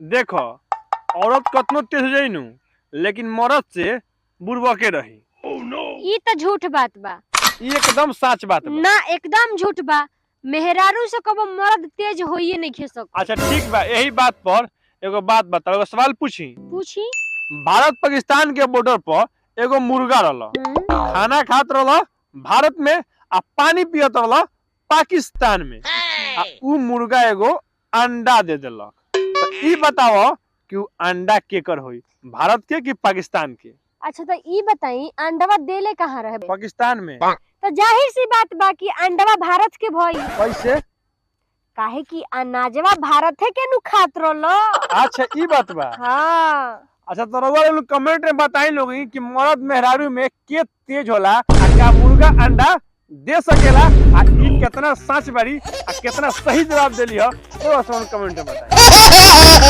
देखो औरत कतनो तेज हो जाइनु लेकिन मर्द से बुड़बक के रही। ई तो झूठ बात बा। ये एकदम सच बात बा। ना एकदम झूठ बा। मेहरारू से कबो मर्द तेज होइए नहीं खे सकता। अच्छा ठीक बा, यही बात पर एगो बात बताओ, एगो सवाल पूछी। पूछी। भारत पाकिस्तान के बॉर्डर पर एगो मुर्गा रहल, खाना खात रहल भारत में आ पानी पियत रहल पाकिस्तान में। आ उ मुर्गा एगो अंडा दे देलक। तो ई बताओ कि उ अंडा केकर होई, भारत के कि पाकिस्तान के? अच्छा तो ई बताई अंडवा देले कहाँ रहे? पाकिस्तान में। तो जाहिर सी बात बा कि अंडवा भारत के भई। कैसे? काहे कि अनाजवा भारत है के नु खात रहलो। अच्छा ई बात बा। हाँ। अच्छा तो रउआ लोग कमेंट में बताई लोग कि मर्द मेहरारू में के तेज होला, आ क्या मुर्गा अंडा दे सकेला, आ ई कितना सच बारी आ कितना सही जवाब देली हो, तो कमेंट में बताई।